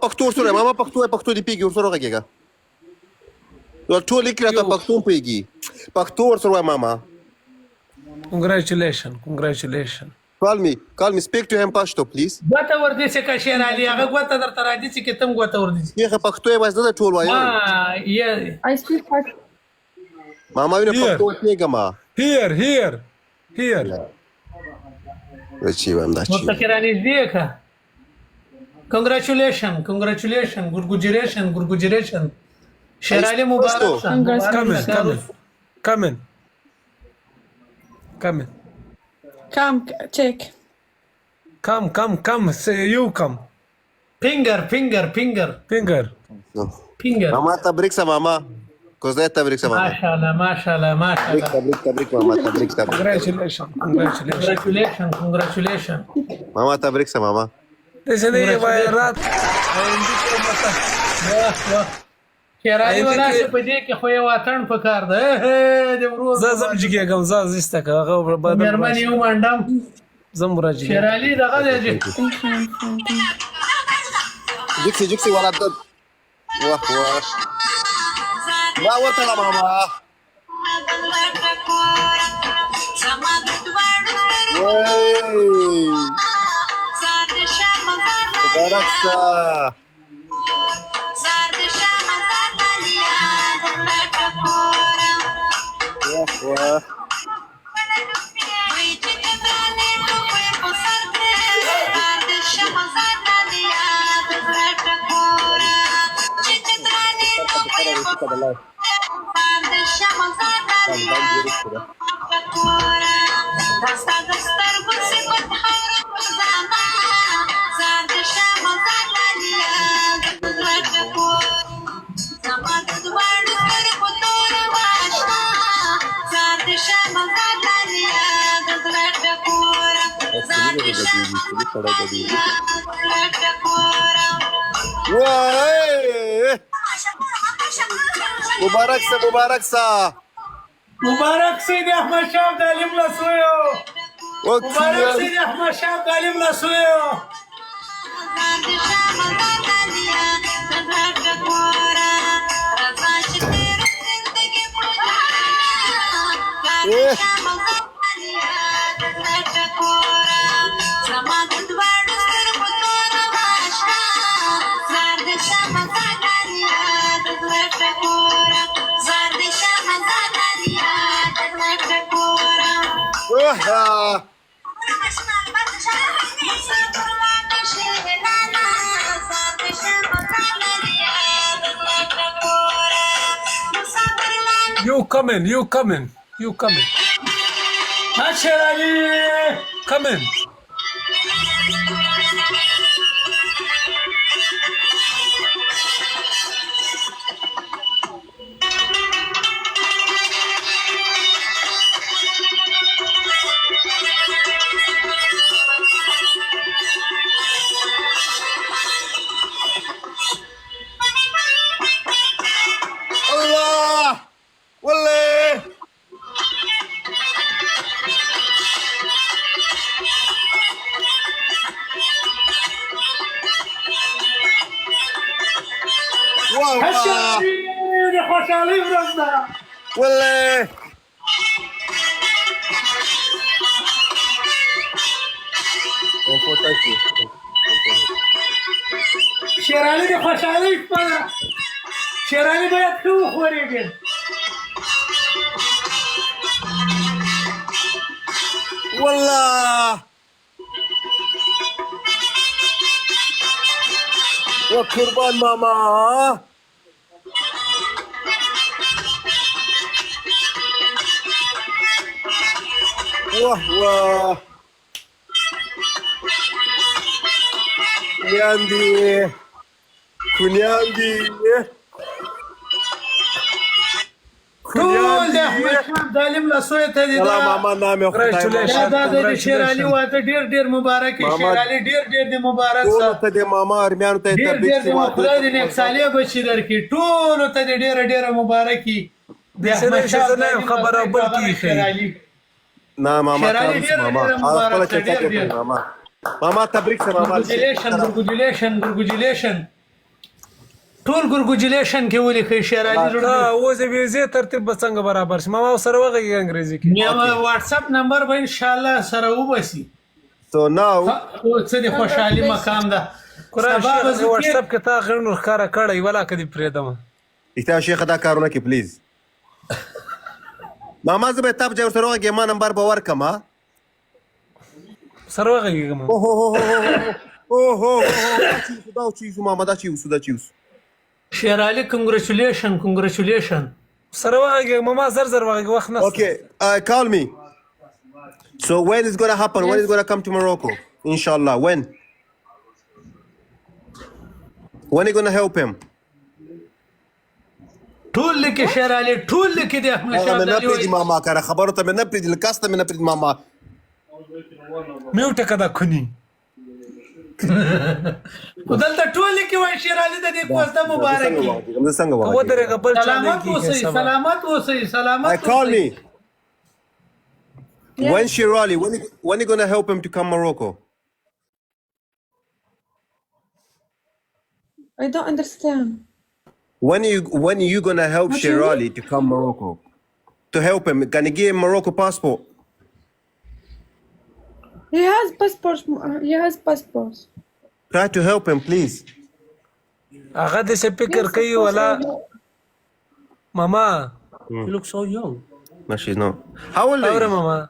پښتو سره ماما پښتو دی پیږي ورسره غږیږه ټول لیک راته پښتو پیږي پښتو ورسره ماما Congratulations. call me speak to him پښتو please غوته ور دي چې کا شیر علي هغه غوته در تر دي چې کتم غوته ور دي هغه پښتو یې وځه ټول وایي yeah I speak Pashto. ماما ویني پښتو پیږه ما Here. وچی وام دا چی متکرانی دی کا congratulations gurgujiration شیر علي مبارک Come in. Come, check. Come. Say you come. finger ماما تبریک سه ماما کوزه تبریک سه ماما ماشاءالله تبریک ماما تبریک congratulations ماما تبریک سه ماما Listen here, Vairat. واه شیر علي ولا څه په دې کې خو یو وطن پکار ده د ورو زم جګم زسته هغه مېرمن یو منډم زم راځي شیر علي دغه دی جکسي ولا دد واه ما ورته لا ماما برکسا واه مبارک سا سید احمد شاه تعلیم لسویو مبارک سید احمد شاه تعلیم لسویو You coming. شیر علي Come in. الله والله د خوشحالۍ ورځ ده والله شیر علي د خوشحالۍ شپه ده شیر علي باید ښه وخورېږي والله وقربان ماما واه كنياندي ټول د احمد شاه تعلیم لسوی ته دي الله ماما نام دا د شیر علي واته ډیر مبارک شیر علي ډیر د مبارک ټول ته د ماما ارمیانو ته ډیر د خدای دې نیک صالح بچی درکې ټول ته ډیر مبارکي د احمد شاه خبره بل کی نه ماما ماما تبریک سه ماما congratulations ټول ګورګوجلیشن کې ولیکئ شیر علي ها زړه اوس یې ویزې ترتیب به څنګه برابر شي ماما سره وغږېږي انګریزي کې مې واتس اپ نمبر به ان شاء الله سره وبسي So now څه د خوشحالي مقام ده قرآن سبا به شیخ زه واتس کې- اپ کې تا غړنو ښکاره کړی ولا کدي پرېږدم احتیاج شیخ دا کارونه کې پلیز ماما زه به تاب ځای ورسره وغږېږم ما نمبر به ورکړم ها سره وغږېږم دا چې یوسو ماما دا چې یوسو شیر علي کنګریچولیشن سره وغږېږم ماما زر زر وغږېږه وخت نشته Okay, call me. So when is gonna happen? When is gonna come to Morocco? Inshallah. When? When are you gonna help him? ټول لیکي شیر علي ټول لیکي د احمد شاه من ابدالي نپري ماما كان خبرته من نپري الكاستا من نپري ماما. میوټه کدا خونی ودلته ټول لیکي وای شیر علي د دې کوزده مبارکي ودرېږه بل چا نه سلامت اوسئ کېږي سلامت اوسئ سلامت Call اوسئ me. When Shirali? When are you gonna help him to come Morocco? I don't understand. When are you gonna help What do you Shirali to come Morocco? To help him, can you give him Morocco passport? He has passports. He has passports. Try to help him, please. هغه د څه فکر Yes, of کوي course ولا I will. ماما you look so young No, she's not. How old are اوره you? ماما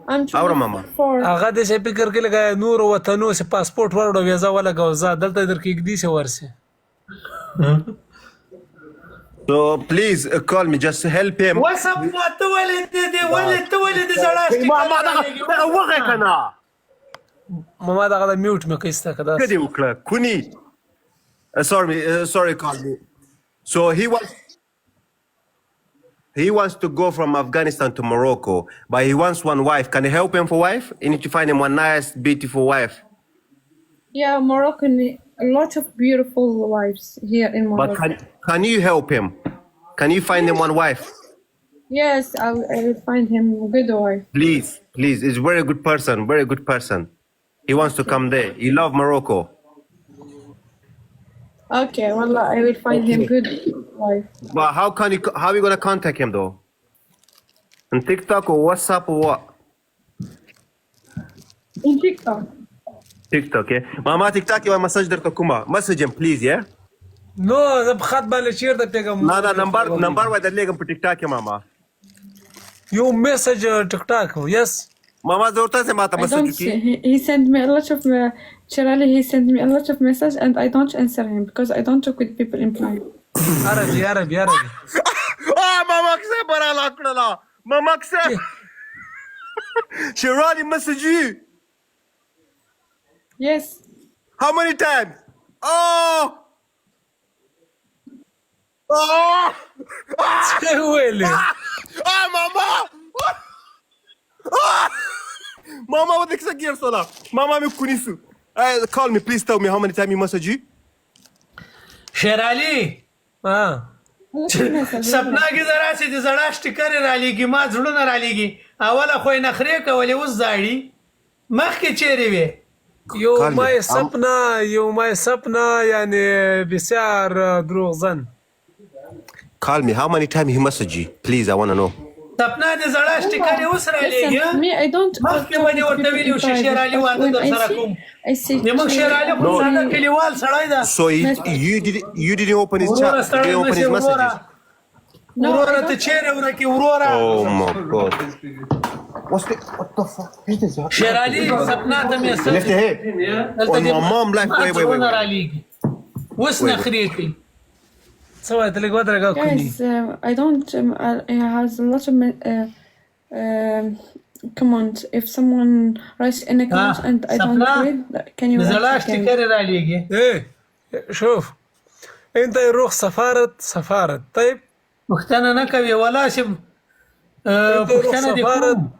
I'm Aura, mama. 24. هغه د څه فکر کوي لکه نور وطنو سه پاسپورت ورډو ویزا ولا غوزا دلته درکې کېږي سه ورسه So please call me. Just help him. وسب ماته ولې دې زړاشتي ماما دا غدا میوټ مې کیسته کدا Kadi ukla. Kuni. Sorry, call me. So he wants to go from Afghanistan to Morocco, but he wants one wife. Can you help him for wife? You need to find him one nice, beautiful wife. Yeah, Moroccan. A lot of beautiful wives here in But Morocco. can you help him? Can you find him one wife? Yes, I will find him a good wife. Please. He's a very good person. Very good person. He wants to come there. He love Morocco. Okay, wallah, I will find him good wife. But how are you gonna contact him though? On TikTok or WhatsApp or what? In TikTok. TikTok, yeah. Mama TikTok you message there to Kuma. Message him please, yeah? نو زه په خط باندې چیرته پیغام No, number why that legam TikTok ya mama. یو میسج ټیک ټاک یس Mama zorta se mata I don't message see. ki. He sent me a lot of Shirali. He sent me a lot of messages, and I don't answer him because I don't talk with people in private. عربي Ah, mama kse bara la kudala. Mama kse. Shirali message you. Yes. How many times? Oh. څه ویلې Ah, mama. Mama, what the fuck sola? Mama me kunisu. Call me, please tell me how many times you message you. شیر علي ها سپنا کې زرا سي د زړاشتي کرے را لېږي ما زړونه را لېږي اوله خو یې نخرې کولې اوس زاړي مخکې چیرې وې یو Call me. مای سپنا یعنی بسیار دروغزن Call me. How many times he message you? Please, I want to know. سپنا د زړاشتي کرے اوس را لېږي Listen, me, I don't talk مخکې with باندې ورته people ویلو in چې شیر علي private. واده When در سره کوم I see. زموږ شیر علي خو ساده کلیوال سړی ده So you didn't open his chat. وروره You ستړی didn't open مشي his وروره messages. No, I وروره ته don't- چیرې ورکې وروره Oh my god. What the fuck is this? شیر علي سپنا ته مې Left سپنا ahead. On my mom life. Wait. را لېږي اوس نخرې کوي څه وایي ته لږ ودرېږه کونی Guys, I don't. He has a lot of comments. If someone writes in a comment and I don't Sapna, read, can you د write زړاشتي again? کرے را لېږي شوف انت يروح سفارة طيب پښتنه نه کوي ولا چې پښتنه دي کوم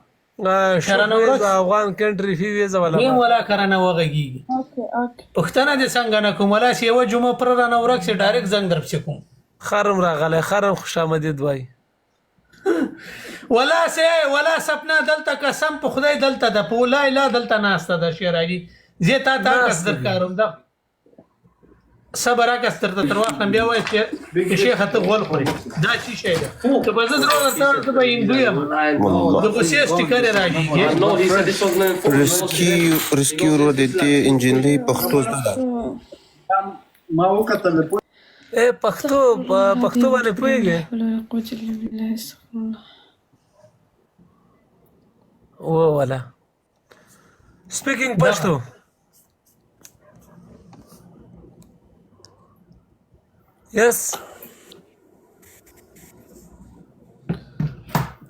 شرانه ویزا افغان کنټری فی ویزا ویم ولا ولا کرانه وغږیږي Okay. پښتنه دي څنګه نه کوم ولا چې یو جمعه پر رانه ورک سي ډایرکټ زنګ درپ کوم خرم راغلی خرم خوش آمدید وای ولا سپنا دلته قسم په خدای دلته د پولا اله دلته ناسته د شیر علي زه تا کس درکاروم دا صبر راکس تر واخلم بیا وایي چې شیخه ته غول خوري دا څه شی ده که به زه درو درته ته به هندو یم د غوسې سټیکر یې رالیږي No, he said this was meant for رسکیو رو دیتی انجنلی پختو زده ما وکتل اے پښتو باندې پوهېږې ولا قوة إلا بالله استغفر الله ولا سپیکینګ پښتو یس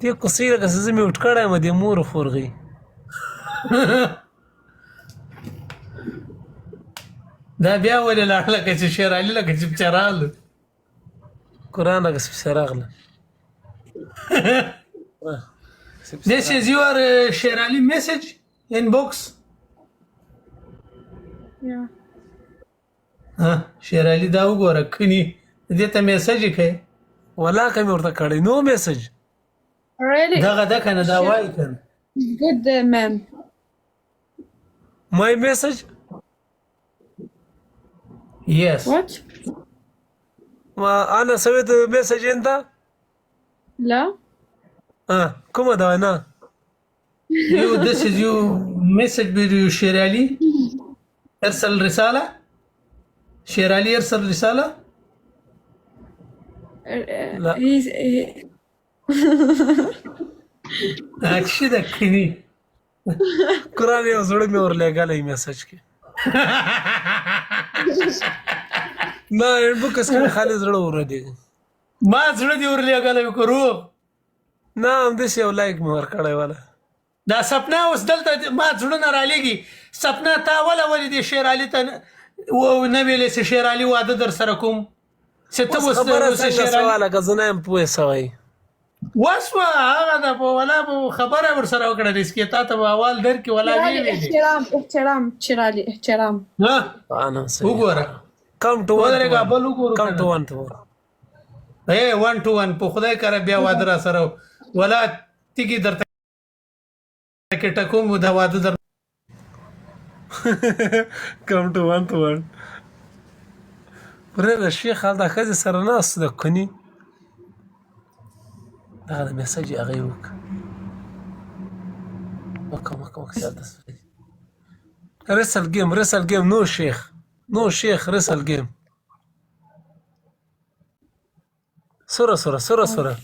دې کوڅې لکه څه زه مې وټ کړی یم د مور خورغي دا بیا ولې لاړ لکه چې شیر علي لکه چې پچه راغله قرآن هغه سپېڅه راغله This is your Sher Ali message inbox. Yeah. شیر علي دا وګوره کني دې ته میسج کوي ولا که مې ورته کړی نو میسج Really دغه ده کنه دا وایي کنه good man. مای میسج yes What? ما أنا سويت مسج أنت لا. كم ده أنا you this is you message with شیر علي ارسل رسالة شیر علي ارسل رسالة لا. اكشي ده کني قرآن يا زوج مي اور لے گا مسج کے ما بوکس کې خالد زړه ور دي ما زړه دی ورلېږلی وکړو نه هم داسې یو لایک مې ورکړی وله دا سپنا اوس دلته ما زړه نه رالیږي سپنا تا ولې دې شیر علي ته نه ویلې چې شیر علي واده در سره کوم چې ته اوس خبره شیر څنګه علي سواله که زه نه یم پوه سوی وسوه هغه ده په ولا به خبره ورسره وکړه رسکې تا ته به احوال درکړي ولا ویې احترام شيرالي احترام. انا وګوره کم ټو ودرېږه بل وګورو کم ټو کنه. 1 to 1 اے 1 to 1 په خدای کاره بیا واده را سره ولا تیږي درته کې ټکوم دا واده در کم ټو 1 to 1 پرې شیخ دا ښځې سره ناست ده کني هذا مسج أغيوك مكة رسل جيم نو شيخ رسل جيم سورة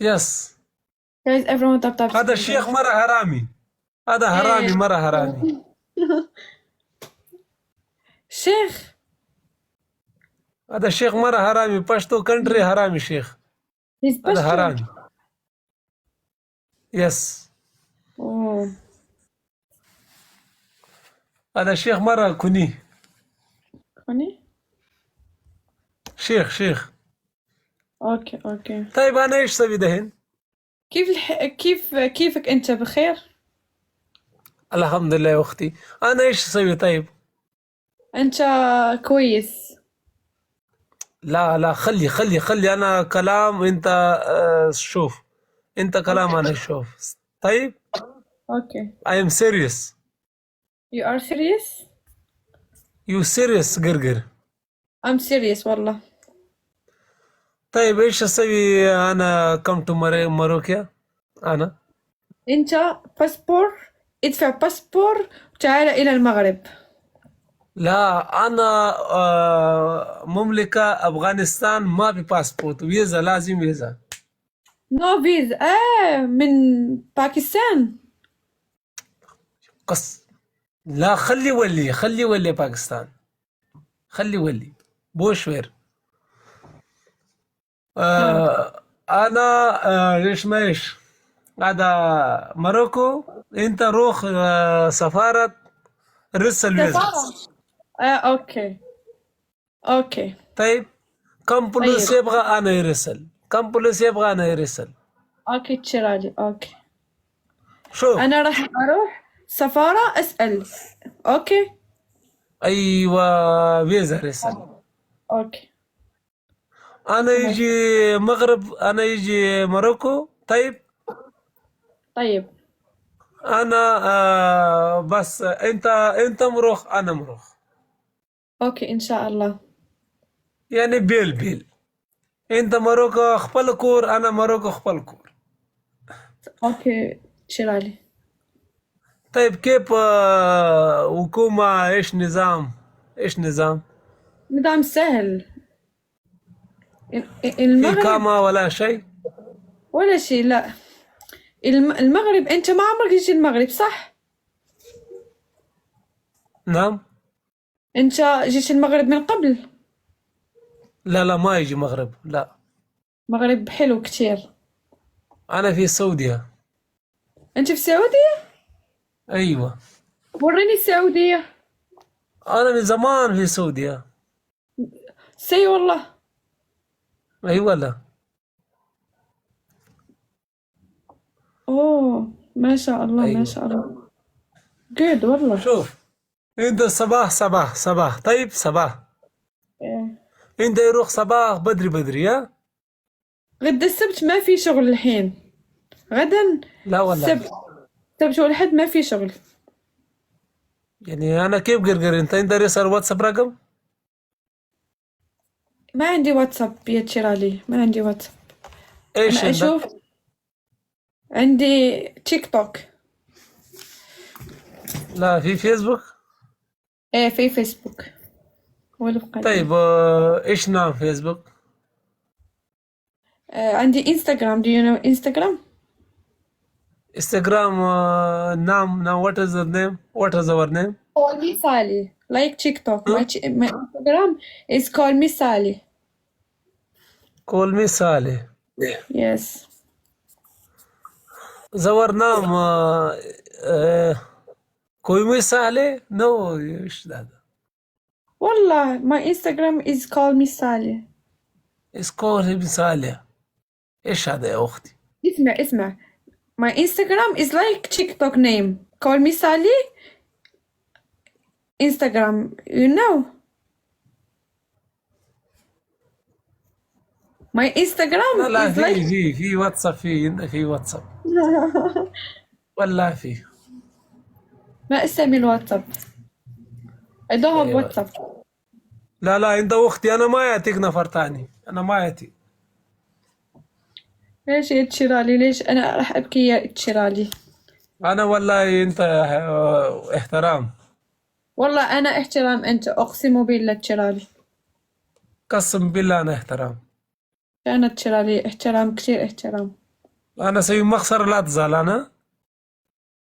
يس Guys, everyone tap. هذا الشيخ مرة هرامي هذا هرامي مرة هرامي شيخ هذا الشيخ مرة هرامي باشتو كنتري هرامي شيخ he's هذا Pashto. هرامي يس Oh. هذا الشيخ مرة كوني Funny. شيخ اوكي. طيب أنا إيش سوي دهين كيفك انت بخير؟ الحمد لله يا أختي أنا إيش سوي طيب انت كويس. لا خلي أنا كلام أنت شوف أنت كلام أنا شوف طيب اوكي. I am serious You are serious? you serious قرقر I'm serious والله. طيب إيش أسوي أنا come to ماروكيا أنا انت ادفع باسبور وتعال الى المغرب. لا أنا مملكة أفغانستان ما بباسبورت فيزا لازم فيزا نو فيزا من باكستان. لا خلي ولي باكستان خلي ولي بوشوير أنا ليش مايش هذا ماروكو أنت روح سفارة رسل فيزا اوكي. طيب كم بوليس طيب. يبغى أنا يرسل اوكي تشيرالي اوكي. شوف انا راح اروح سفارة اسأل. اوكي أيوة فيزا رسل اوكي. أنا يجي مغرب أنا يجي ماروكو طيب انا بس انت مروخ انا مروخ. اوكي ان شاء الله. يعني بيل انت مروكو خپل کور انا مروكو خپل کور. اوكي تشيرالي. طيب كيف حكومة ايش نظام نظام سهل. في المغرب كاما ولا شيء؟ ولا شيء لا. المغرب انت ما عمرك جيت المغرب صح؟ نعم. انت جيت المغرب من قبل؟ لا ما يجي مغرب لا. مغرب حلو كتير. انا في السعودية. انت في السعودية؟ ايوه وريني السعودية. انا من زمان في السعودية. سي والله. ايوه لا. اوه ما شاء الله ما أيوة. شاء الله. جود والله. شوف انت صباح طيب صباح. إيه. انت يروح صباح بدري يا. غدا السبت ما في شغل الحين. غدا لا والله. السبت والحد ما في شغل. يعني انا كيف قرقر انت رسل واتساب رقم؟ ما عندي واتساب يا تشيرالي ما عندي واتساب. ايش انا عندك؟ اشوف عندي تيك توك. لا في فيسبوك. ايه في فيسبوك. هو اللي بقى. طيب ايش نعم فيسبوك؟ عندي انستغرام. do you know انستغرام؟ انستغرام نعم what is the name what is our name؟ call me Sally like TikTok. My Instagram is call me Sally. call me صالح. yes. زور نام کوئی مي صالح نو ايش هذا؟ والله my Instagram is call me Sally. اسكول صالح. ايش هذا يا اختي؟ اسمع my Instagram is like TikTok name. call me Sally. Instagram you know. my Instagram لا is like في واتساب في واتساب والله في. ما استعمل واتساب. I don't have أيوة. WhatsApp. لا انت اختي انا ما يعطيك نفر تاني انا ما يعطي. ليش يا تشيرالي ليش أنا راح أبكي يا تشيرالي؟ انا والله انت احترام. والله أنا احترام أنت أقسم بالله تشيرالي. قسم بالله انا احترام. أنا تشيرالي احترام كثير احترام. انا سوي مخسر لا تزعل انا.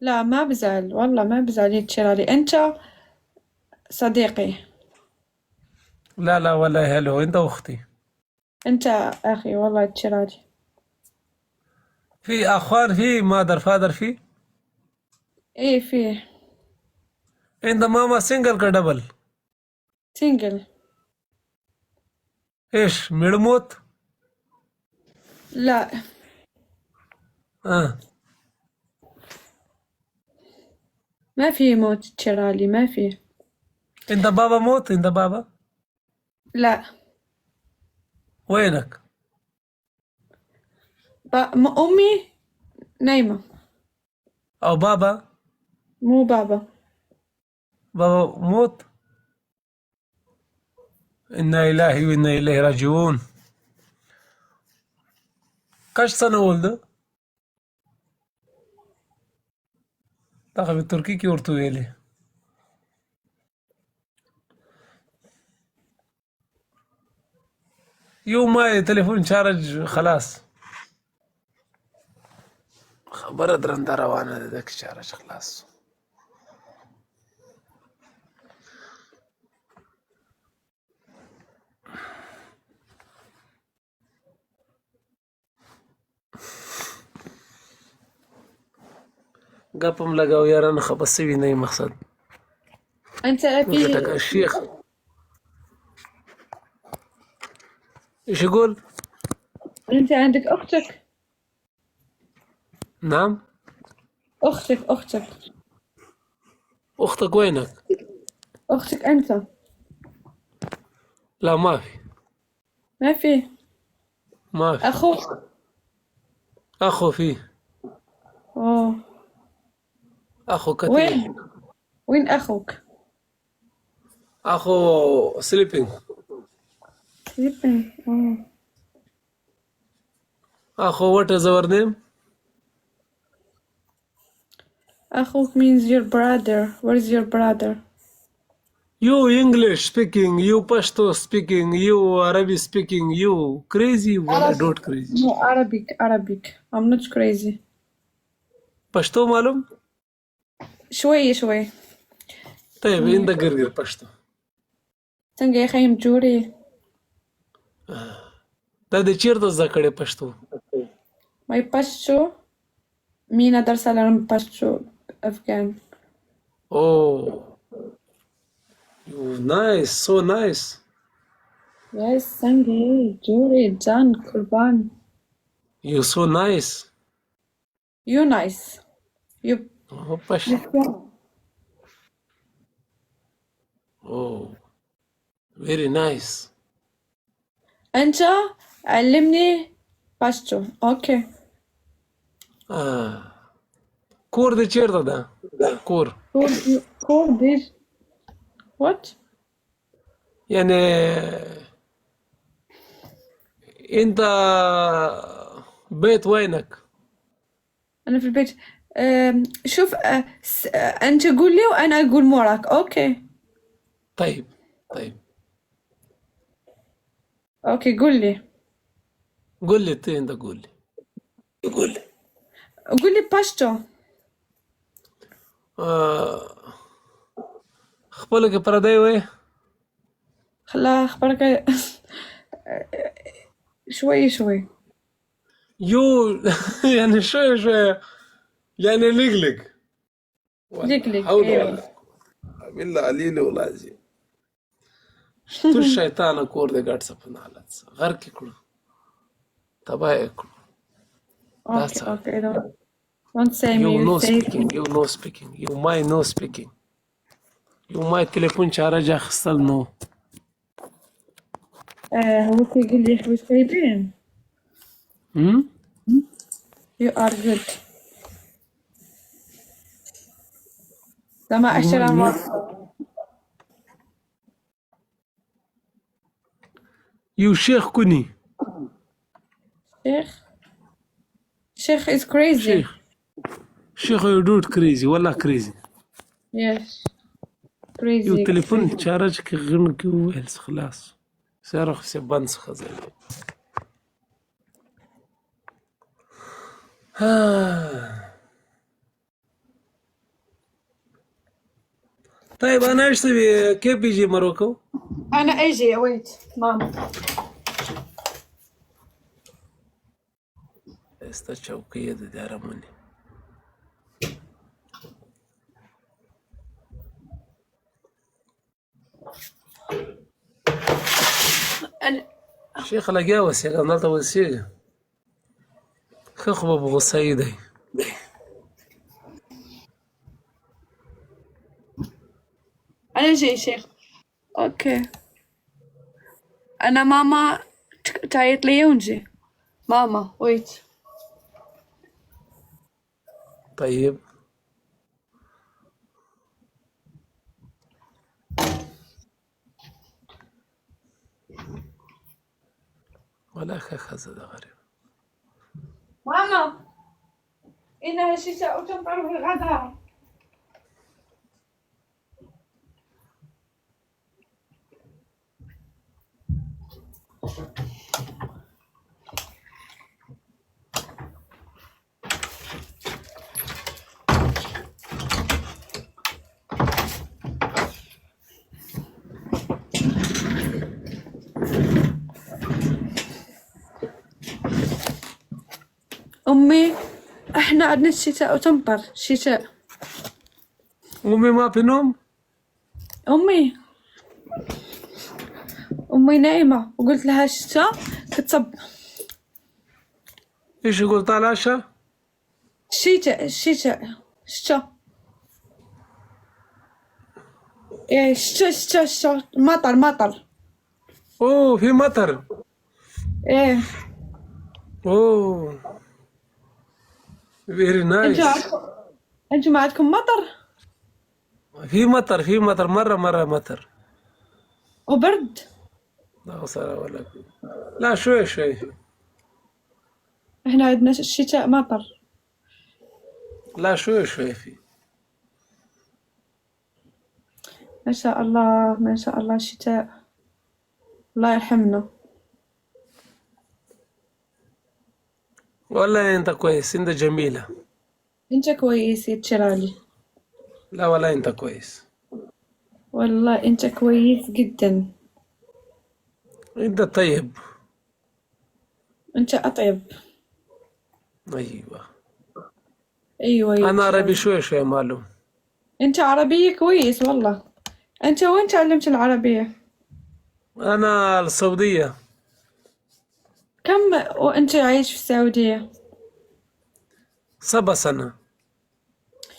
لا ما بزعل والله ما بزعل يا تشيرالي أنت صديقي. لا والله هلو انت اختي. أنت أخي والله تشيرالي. في اخوان في مادر فادر في. إيه فيه. انت ماما سنجل का double سينجل. ايش ميرموت؟ لا ما في موت تشيرالي ما في. انت بابا موت انت بابا؟ لا وينك؟ أمي نايمة. او بابا؟ مو بابا. بابا موت. انا الهي وانا اليه راجعون. كاش سنة ولده؟ تاخذ التركي كي ورتو يلي. يوم ما تليفون شارج خلاص. خبر درن دروانه ذاك شارج خلاص. قابم لقاو يا رنا خبصي بيني مقصد. أنت قلتك في الشيخ ايش يقول؟ أنت عندك أختك. نعم. أختك اختك وينك؟ أختك أنت. لا ما في. ما في. ما في. أخوك. اخو فيه. أوه اخو كثير. وين أخوك؟ اخو sleeping. Sleeping. Oh. اخو what is our name? أخوك means your brother. Where is your brother? You English speaking, you Pashto speaking, you Arabic speaking, you crazy ولا not crazy? No, Arabic. I'm not crazy. پښتو معلوم؟ شوي. طيب انت قرقر پښتو. څنګه یې خیم جوړې؟ دا د چیرته زده کړې پښتو؟ My Pashto. مين درس لرم Pashto أفغان. Oh, you nice, so nice. Yes, څنګه جوړې جان قربان. You so nice. You nice. You. Oh, oh, very nice. أنت علمني Pashto. Okay. کور د چیرته ده؟ کور Cool, bitch. What? يعني انت بيت وينك؟ أنا في البيت. شوف أنت قول لي وأنا أقول وراك. أوكي. طيب أوكي قول لي. قول لي انت قول لي قول لي Pashto. خپل کې پردی وای. خلا أخبارك. شوي. يو يعني شوي يعني لقلق حول أيوة. بالله عليلي ولازم شتو الشيطان کور دې ګټ سپن حالت غر کې کړو تبای کړو. Okay. Don't say me. You no say speaking. You might no speaking. You might تليفون چارج اخستل نو. هو يقول لي حوش طيبين. You are good. لما أشتري You شيخ كوني. شيخ is crazy. شيخ you do it crazy ولا crazy. Yes. Crazy. يو تليفون تشارج كي غن كيو هلس خلاص. سيارخ سيبانس خزل. طيب أنا إيش تبي؟ كيف بيجي ماروكو؟ أنا أجي wait ماما. Esta chauquilla de Aramoni. شيخ لقاوس يا قناة وسيقة خخبة بغصيدي. أنا جاي شيخ. أوكي. أنا ماما تعيط لي ونجي. ماما wait. طيب ولا خزة ده غريب. ماما إنها الشتاء تمطر بالغداء. أمي إحنا عندنا الشتاء وتمطر شتاء. أمي ما في نوم؟ أمي نايمة وقلت لها الشتاء كتصب. إيش قلت على عشاء؟ الشتاء. إيه الشتاء مطر. أوه في مطر. إيه. أوه very nice. انتوا ما عندكم مطر في مطر مرة مطر. وبرد؟ لا صار ولا لا شوي. احنا عندنا الشتاء مطر. لا شوي في. ما شاء الله ما شاء الله الشتاء، الله يرحمنا. والله انت كويس، انت جميلة. انت كويس يا تشرالي، لا والله انت كويس. والله انت كويس جدا. انت طيب. انت اطيب. ايوه. ايوه يا انا عربي تشرالي. شوي معلوم. انت عربية كويس والله. انت وين تعلمت العربية؟ انا السعودية. كم وانت عايش في السعودية؟ 7 سنة.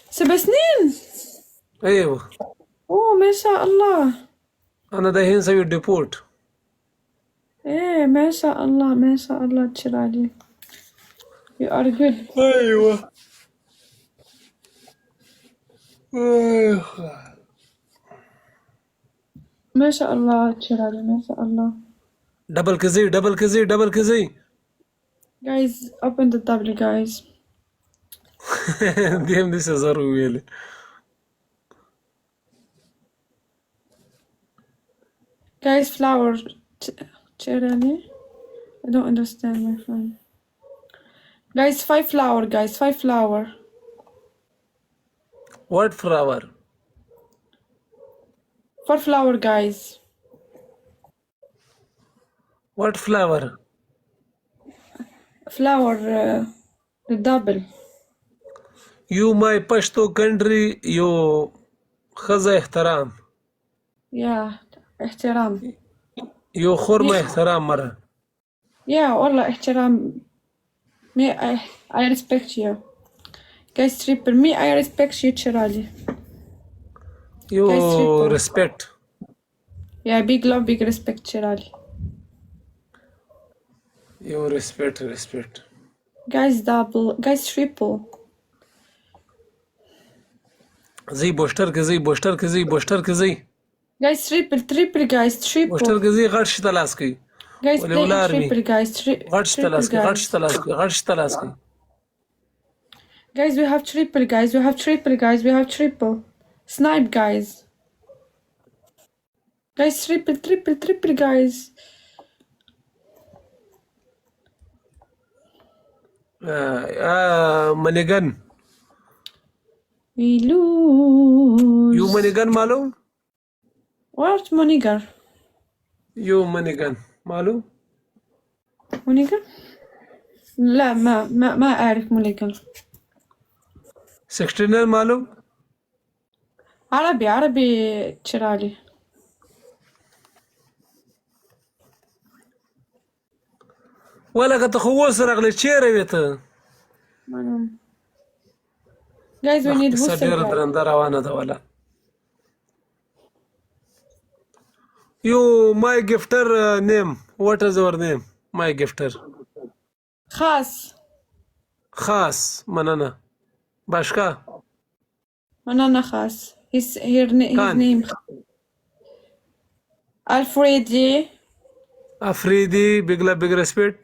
7 سنين؟ ايوه. اوه ما شاء الله. انا دحين سوي ديبورت. ايه ما شاء الله ما شاء الله تشرالي. You are good. ايوه. ما شاء الله تشرالي ما شاء الله. دبل كزي. Guys, open the tablet guys. ديم دي سزارو ويلي. Guys, flower. Cherry? I don't understand, my friend. Guys, 5 flower, guys. 5 flower. What flower? 4 flower, guys. What flower? Flower, the double. You my Pashto country, you خزا احترام. Yeah, احترام. You خرمة احترام مرة. Yeah, والله احترام. Me, I respect you. Guys, triple. Me, I respect you, Cherali. You Guys, triple. respect. Yeah, big love, big respect, Cherali. You respect. Guys, double. Guys, triple. زي بوشتر كزي. Guys, triple, guys, triple. بوشتر كزي غرش تلاسكي. Guys, ولا play ولا in triple, guys. غرش تلاسكي. Guys, we have triple, guys. Snipe, guys. Guys, triple, guys. منيغن. We lose. You منيغن مالو؟ What Monigar? You منيغن مالو؟ Monigar? لا ما أعرف مونيجر. 69 مالو؟ عربي تشرالي. ولا كتخوص رغل تشيري بيتا. Guys, we need سدير hustle, guys. درندرة وانا دولا. You my gifter name. What is your name? My gifter. خاص منانا. باشكا. منانا خاص. His name. أفريدي big respect.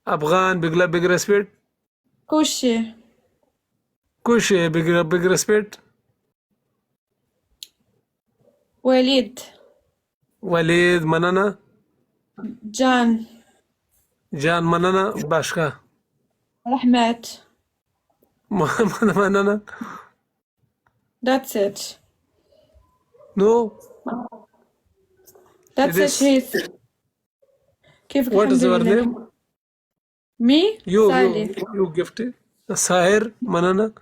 أفغان big respect. كوشي big respect. وليد منانا. جان منانا باشكا. رحمات. منانا. That's it. No. That's It it. is- كيفك؟ What is your الحمد لله. name? Me? You Sally. you gifted. ساهر منانا.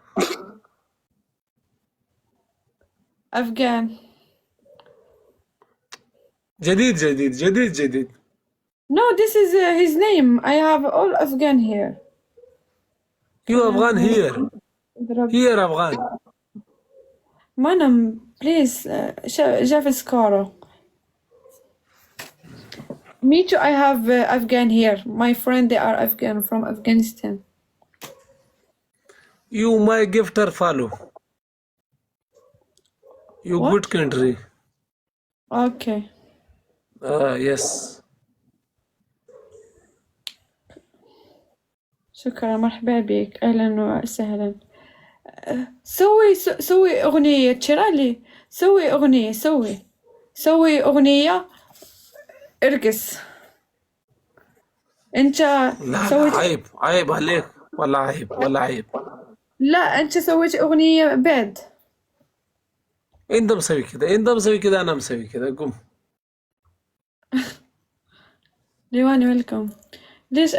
Afghan. جديد. No, this is his name. I have all Afghan here. You Afghan here. Here Afghan. Manam, please, شاف سكارو. Me too, I have Afghan here. My friend, they are Afghan from Afghanistan. You my gifter follow. You What? good country. Okay. Yes. شكرا، مرحبا بك، أهلا وسهلا. سوي أغنية تشيرالي، سوي أغنية، سوي أغنية، ارقص. أنت لا سويت، عيب عليك، ولا عيب. لا أنت سويت أغنية بعد. انت مسوي كده انا مسوي كده. قوم. ديواني ويلكم. ليش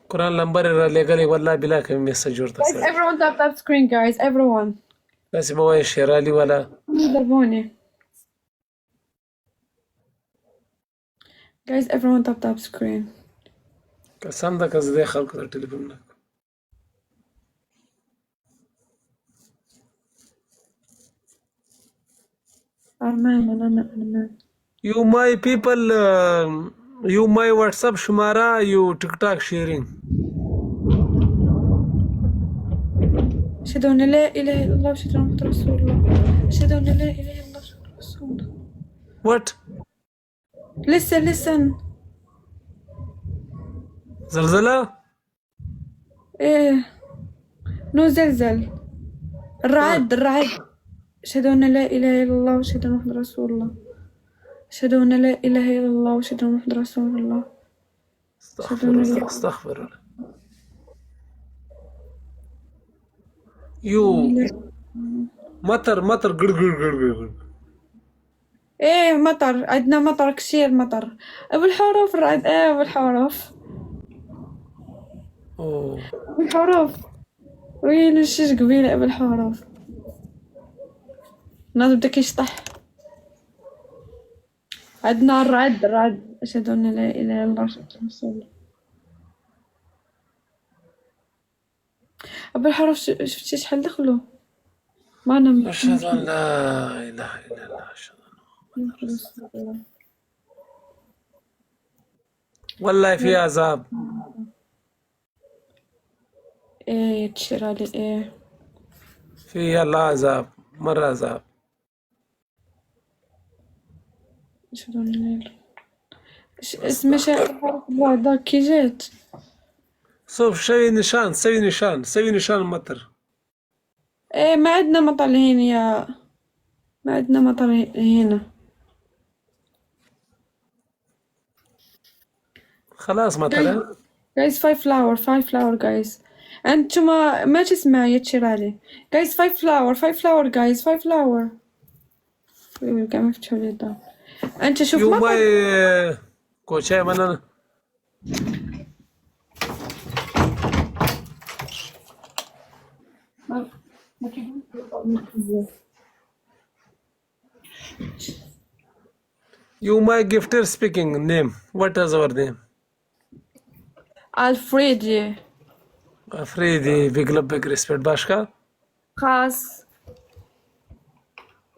قرآن لمبر لقالي والله بلا كم مسجور Guys, تصير. everyone tap screen guys, everyone. بس بواي شيرالي ولا. ضربوني. Guys, everyone tap screen. كسندك ازاي خلق التليفون. أرمان. You my people, you my WhatsApp شمارة, you TikTok sharing. أشهد أن لا إله إلا الله وأشهد أن محمد رسول الله. أشهد أن لا إله إلا الله وأشهد أن محمد رسول الله. What? Listen. زلزلة؟ إيه. نو زلزل. الرعد. أشهد أن لا إله إلا الله وأشهد أن محمد رسول الله. أشهد أن لا إله إلا الله وأشهد أن محمد رسول الله. استغفر الله. You مطر قر. إيه مطر، عندنا مطر كثير مطر. أبو الحروف الرعد. إيه أبو الحروف. أوه. أبو الحروف. وين الشيش قبيلة أبو الحروف. الناس بدك يشطح. عندنا الرعد. أشهد أن لا إله إلا الله وأشهد أن رسول الله. أبو الحروف شفتي شحال دخلوا؟ ما نم. أشهد أن لا إله إلا الله أشهد أن محمد رسول الله. والله في عذاب. إيه تشيرالي إيه. في الله عذاب، مرة عذاب. أشهد أن لا إله. اسمه شاعر هذا كي جات. شوف سوي نشان مطر. إيه ما عندنا مطر هنا ما عندنا مطر هنا. خلاص مطر. Guys 5 flower guys. أنتم ما تسمع يا تشيرالي. Guys 5 flower guys 5 flower. قاعد مفتوح لي الدار. أنت شوف يو مطر. ماي كوتشاي مننا. You my gifter speaking name. What is our name? Alfredi. Afridi big respect. Başka?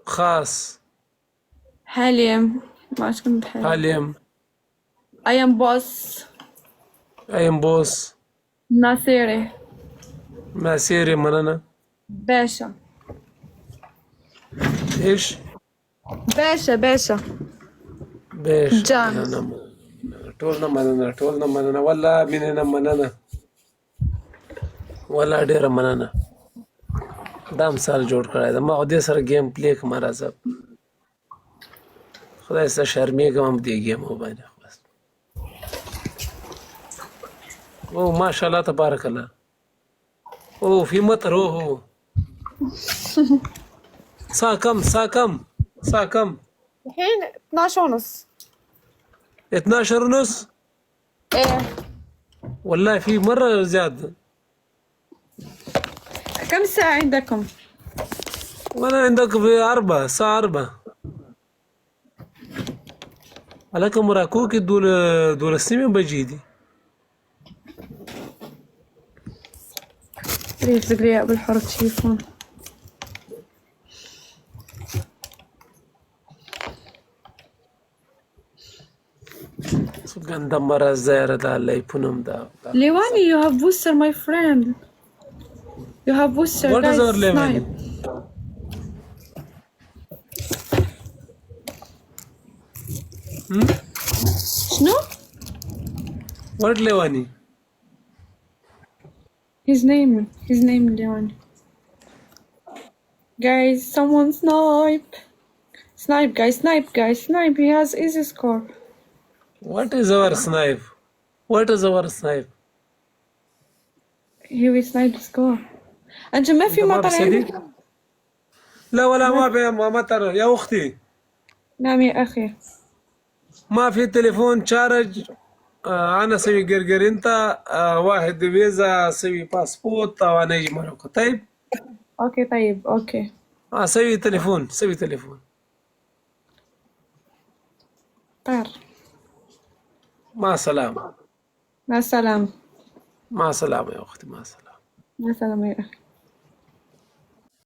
خاص. حليم. ما أشكن بحليم. حليم. I am boss. ناصيري. مسيري مننا. باشا. ايش؟ باشا. جان. تولنا مننا ولا مننا مننا ولا ډیر مننه. دا مثال جوړ کړی دا ما خو دې سره گیم پلی کوم راځه. خدای سره شرمېږم هم دې گیم باندې خلاص. او ماشاءالله تبارك الله. او في مطر. اوه الساعة كم؟ الحين 12:30. 12:30. إيه. والله في مرة زيادة. كم ساعة عندكم؟ وانا عندك في 4 الساعة 4. عليكم مراكوك دول السيمين بجيدي. ريت بقري أبو الحرب تشيفون. ګنده مرض زیاره ده الله یې پونم ده. Lewani, you have booster, my friend. You have booster, What guys. is our Lewani? Snipe. شنو؟ What Lewani? His name Lewani. Guys, someone snipe. Snipe, guys, snipe. He has easy score. What is our snipe? What is our snipe? He will snipe the score. أنت ما في ما مطر بسدي؟ عندك؟ لا ولا ما في مطر يا أختي. نعم يا أخي. ما في تليفون شارج. أنا أسوي قرقر أنت واحد فيزا أسوي باسبورت وأنا أجي ماروكو. طيب؟ أوكي طيب أوكي. سوي تليفون. طير. مع السلامة. مع السلامة. مع السلامة يا أختي، مع السلامة. مع السلامة يا أخي.